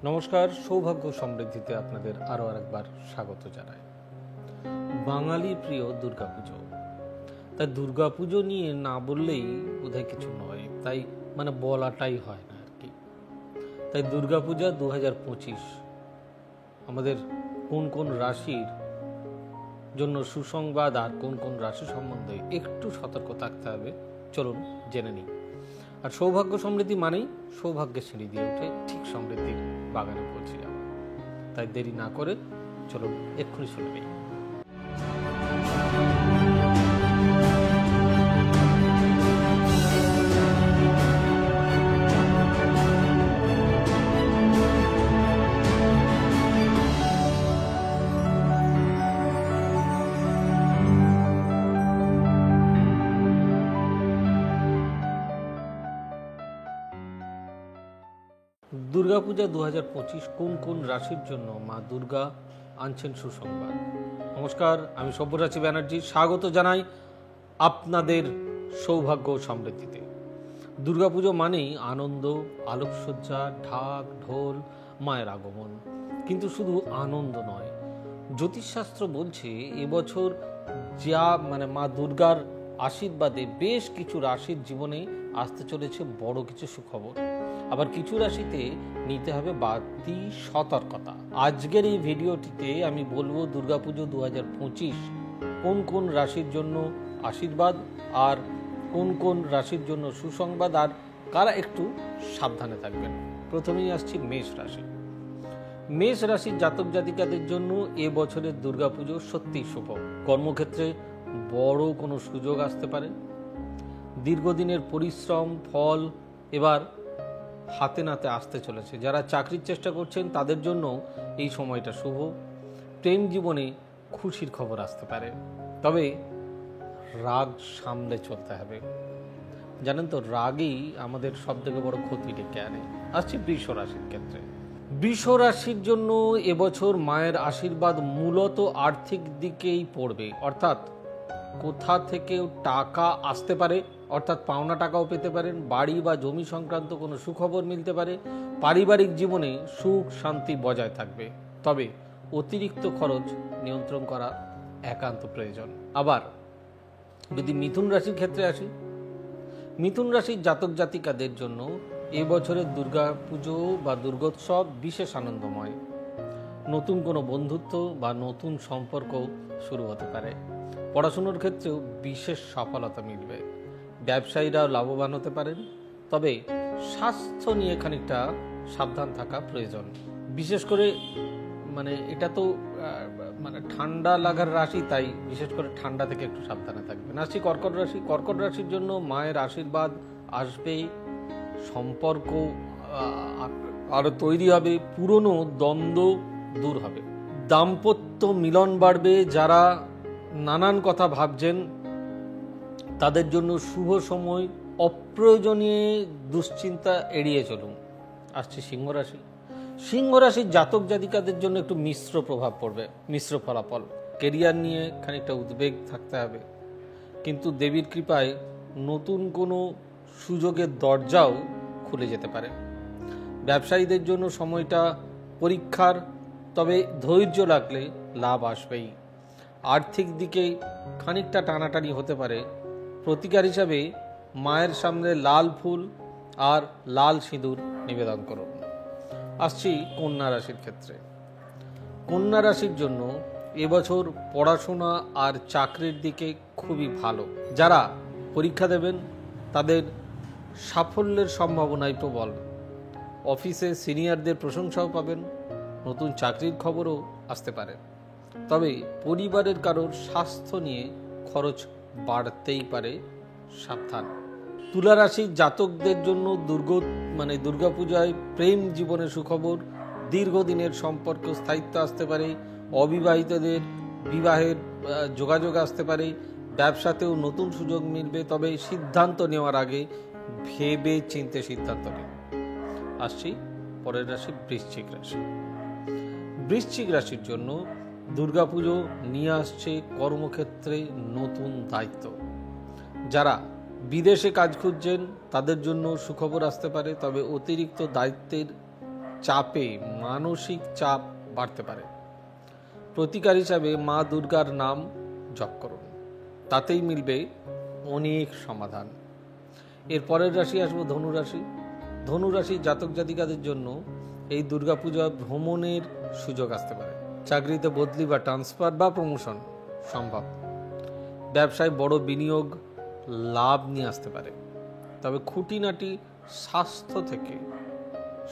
নমস্কার, সৌভাগ্য সমৃদ্ধিতে আপনাদের আরও একবার স্বাগত জানাই। বাঙালি প্রিয় দুর্গাপুজো, তাই দুর্গাপুজো নিয়ে না বললেই বোধহয় কিছু নয়, তাই বলাটাই হয় না আর কি। তাই দুর্গাপূজা 2025 আমাদের কোন কোন রাশির জন্য সুসংবাদ আর কোন কোন রাশি সম্বন্ধে একটু সতর্ক থাকতে হবে, চলুন জেনে নিই। আর সৌভাগ্য সমৃদ্ধি মানেই সৌভাগ্যের সিঁড়ি দিয়ে উঠে ঠিক সমৃদ্ধির বাগানে পৌঁছে যাওয়া। তাই দেরি না করে চলুন এক্ষুনি শুনে নিই। দুর্গাপূজা 2025 কোন কোন রাশির জন্য মা দুর্গা আনছেন সুসংবাদ। নমস্কার, আমি সব্যসাচী ব্যানার্জি, স্বাগত জানাই আপনাদের সৌভাগ্য সমৃদ্ধিতে। দুর্গাপুজো মানেই আনন্দ, আলোকসজ্জা, ঢাক ঢোল, মায়ের আগমন। কিন্তু শুধু আনন্দ নয়, জ্যোতিষশাস্ত্র বলছে এবছর যা মা দুর্গার আশীর্বাদে বেশ কিছু রাশির জীবনে আসতে চলেছে বড় কিছু সুখবর। আবার কিছু রাশিতে নিতে হবে বাড়তি সতর্কতা। আজকের এই ভিডিওটিতে আমি বলবো দুর্গাপুজো 2025 কোন কোন রাশির জন্য আশীর্বাদ আর কোন কোন রাশির জন্য সুসংবাদ, আর কারা একটু সাবধানে থাকবেন। প্রথমেই আসছি মেষ রাশি। মেষ রাশির জাতক জাতিকাদের জন্য এবছরের দুর্গাপুজো সত্যিই শুভ। কর্মক্ষেত্রে বড় কোনো সুযোগ আসতে পারে। দীর্ঘদিনের পরিশ্রম ফল এবার হাতে নাতে আসতে চলেছে। যারা চাকরির চেষ্টা করছেন তাদের জন্য এই সময়টা শুভ। প্রেম জীবনে খুশির খবর আসতে পারে, তবে রাগ সামলে চলতে হবে। জানেন তো, রাগই আমাদের সব থেকে বড় ক্ষতি ডেকে আনে। আসছি বৃষ রাশির ক্ষেত্রে। বৃষ রাশির জন্য এবছর মায়ের আশীর্বাদ মূলত আর্থিক দিকেই পড়বে, অর্থাৎ কোথা থেকেও টাকা আসতে পারে, অর্থাৎ পাওনা টাকাও পেতে পারেন। বাড়ি বা জমি সংক্রান্ত কোনো সুখবর মিলতে পারে। পারিবারিক জীবনে সুখ শান্তি বজায় থাকবে, তবে অতিরিক্ত খরচ নিয়ন্ত্রণ করা একান্ত প্রয়োজন। আবার যদি মিথুন রাশির ক্ষেত্রে আসি, মিথুন রাশির জাতক জাতিকাদের জন্য এবছরের দুর্গা পুজো বা দুর্গোৎসব বিশেষ আনন্দময়। নতুন কোনো বন্ধুত্ব বা নতুন সম্পর্ক শুরু হতে পারে। পড়াশুনোর ক্ষেত্রেও বিশেষ সফলতা মিলবে। ব্যবসায়ীরা লাভবান হতে পারেন, তবে স্বাস্থ্য নিয়ে খানিকটা সাবধান থাকা প্রয়োজন। বিশেষ করে এটা তো ঠান্ডা লাগার রাশি, তাই বিশেষ করে ঠান্ডা থেকে একটু সাবধানে থাকবেন। আসছি কর্কট রাশি। কর্কট রাশির জন্য মায়ের আশীর্বাদ আসবে, সম্পর্ক আরো তৈরি হবে, পুরনো দ্বন্দ্ব দূর হবে, দাম্পত্য মিলন বাড়বে। যারা নানান কথা ভাবছেন তাদের জন্য শুভ সময়। অপ্রয়োজনীয় দুশ্চিন্তা এড়িয়ে চলুন। আসছে সিংহ রাশি। সিংহ রাশির জাতক জাতিকাদের জন্য একটু মিশ্র প্রভাব পড়বে, মিশ্র ফলাফল। কেরিয়ার নিয়ে খানিকটা উদ্বেগ থাকতে হবে, কিন্তু দেবীর কৃপায় নতুন কোনো সুযোগের দরজাও খুলে যেতে পারে। ব্যবসায়ীদের জন্য সময়টা পরীক্ষার, তবে ধৈর্য রাখলে লাভ আসবেই। আর্থিক দিকে খানিকটা টানাটানি হতে পারে। প্রতিকার হিসাবে মায়ের সামনে লাল ফুল আর লাল সিঁদুর নিবেদন করুন। আসছি কন্যা রাশির ক্ষেত্রে। কন্যা রাশির জন্য এবছর পড়াশোনা আর চাকরির দিকে খুবই ভালো। যারা পরীক্ষা দেবেন তাদের সাফল্যের সম্ভাবনাই প্রবল। অফিসে সিনিয়রদের প্রশংসাও পাবেন। নতুন চাকরির খবরও আসতে পারে, তবে পরিবারের কারোর স্বাস্থ্য নিয়ে খরচ বাড়তেই পারে, সাবধান। তুলা রাশির জাতকদের জন্য দুর্গাপূজায় প্রেম জীবনের সুখবর। দীর্ঘদিনের সম্পর্ক স্থায়িত্ব আসতে পারে। অবিবাহিতদের বিবাহের যোগাযোগ আসতে পারে। ব্যবসাতেও নতুন সুযোগ মিলবে, তবে সিদ্ধান্ত নেওয়ার আগে ভেবে চিন্তে সিদ্ধান্ত নিন। আসছি পরের রাশি বৃশ্চিক রাশি। বৃশ্চিক রাশির জন্য দুর্গাপুজো নিয়ে আসছে কর্মক্ষেত্রে নতুন দায়িত্ব। যারা বিদেশে কাজ খুঁজছেন তাদের জন্য সুখবর আসতে পারে, তবে অতিরিক্ত দায়িত্বের চাপে মানসিক চাপ বাড়তে পারে। প্রতিকার হিসাবে মা দুর্গার নাম জপ করুন, তাতেই মিলবে অনেক সমাধান। এর পরের রাশি আসবো ধনুরাশি। ধনুরাশি জাতক জাতিকাদের জন্য এই দুর্গাপূজা ভ্রমণের সুযোগ আসতে পারে। চাকরিতে বদলি বা ট্রান্সফার বা প্রমোশন সম্ভব। ব্যবসায় বড় বিনিয়োগ লাভ নিয়ে আসতে পারে। তবে খুঁটিনাটি স্বাস্থ্য থেকে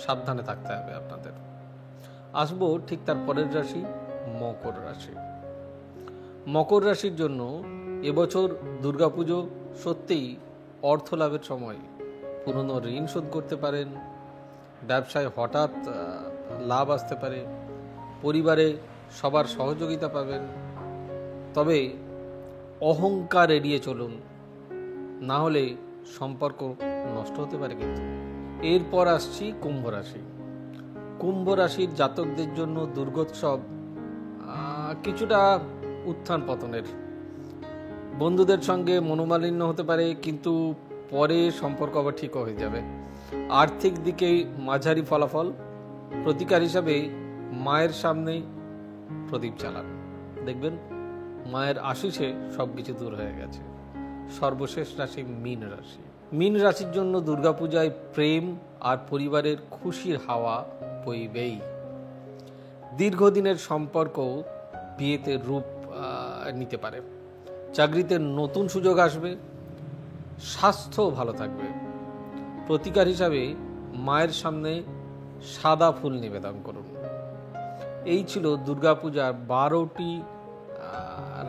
সাবধানে থাকতে হবে আপনাদের। আসবো ঠিক তার পরের রাশি মকর রাশি। মকর রাশির জন্য এবছর দুর্গাপুজো সত্যিই অর্থ লাভের সময়। পুরনো ঋণ শোধ করতে পারেন, ব্যবসায় হঠাৎ লাভ আসতে পারে, পরিবারে সবার সহযোগিতা পাবেন। তবে অহংকার এড়িয়ে চলুন, না হলে সম্পর্ক নষ্ট হতে পারে। কিন্তু এরপর আসছি কুম্ভ রাশি। কুম্ভ রাশির জাতকদের জন্য দুর্গোৎসব কিছুটা উত্থান পতনের। বন্ধুদের সঙ্গে মনোমালিন্য হতে পারে, কিন্তু পরে সম্পর্ক আবার ঠিক হয়ে যাবে। আর্থিক দিকে মাঝারি ফলাফল। প্রতিকার হিসাবে মায়ের সামনে প্রদীপ চালান, দেখবেন মায়ের আশিসে সবকিছু দূর হয়ে গেছে। সর্বশেষ রাশি মীন রাশি। মীন রাশির জন্য দুর্গাপূজায় প্রেম আর পরিবারের খুশির হাওয়া বইবেই। দীর্ঘদিনের সম্পর্ক বিয়েতে রূপ নিতে পারে। চাকরিতে নতুন সুযোগ আসবে, স্বাস্থ্য ভালো থাকবে। প্রতিকার হিসাবে মায়ের সামনে সাদা ফুল নিবেদন করুন। এই ছিল দুর্গাপূজার 12টি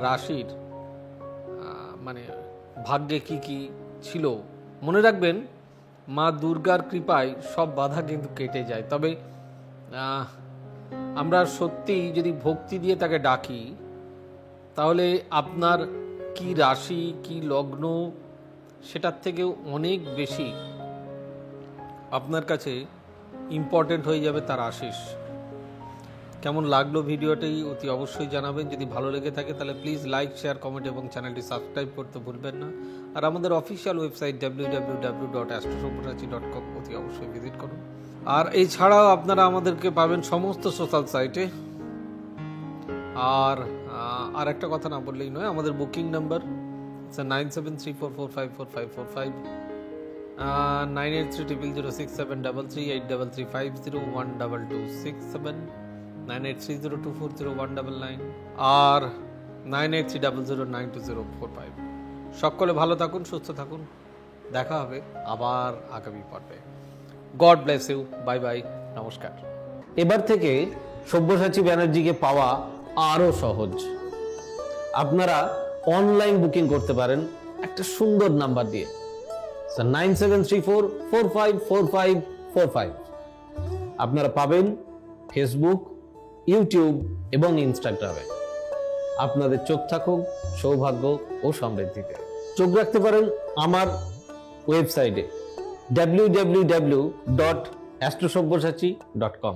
রাশির ভাগ্যে কি কি ছিল। মনে রাখবেন, মা দুর্গার কৃপায় সব বাধা কিন্তু কেটে যায়। তবে আমরা সত্যি যদি ভক্তি দিয়ে তাকে ডাকি, তাহলে আপনার কি রাশি কি লগ্ন সেটার থেকেও অনেক বেশি আপনার কাছে ইম্পর্টেন্ট হয়ে যাবে তার আশিস। কেমন লাগলো ভিডিওটি অতি অবশ্যই জানাবেন। যদি ভালো লেগে থাকে তাহলে প্লিজ লাইক, শেয়ার, কমেন্ট এবং চ্যানেলটি সাবস্ক্রাইব করতে ভুলবেন না। আর আমাদের অফিসিয়াল ওয়েবসাইট www.astrosobhrachchi.com অতি অবশ্যই ভিজিট করুন। আর এছাড়াও আপনারা আমাদেরকে পাবেন সমস্ত সোশ্যাল সাইটে। আর একটা কথা না বললেই নয়, আমাদের বুকিং নাম্বার 9734454545, 9830067333, 8303501227, 9830240199 আর 9830092045। সকলে ভালো থাকুন, সুস্থ থাকুন। দেখা হবে আবার আগামী পর্বে। God bless you. Bye bye, নমস্কার। এবার থেকে সব্যসাচী ব্যানার্জিকে পাওয়া আরো সহজ। আপনারা অনলাইন বুকিং করতে পারেন একটা সুন্দর নাম্বার দিয়ে, 9734454545। আপনারা পাবেন ফেসবুক, ইউটিউব এবং ইনস্টাগ্রামে। আপনাদের চোখ থাকুক সৌভাগ্য ও সমৃদ্ধিতে। চোখ রাখতে পারেন আমার ওয়েবসাইটে www.astrosobhrachchi.com।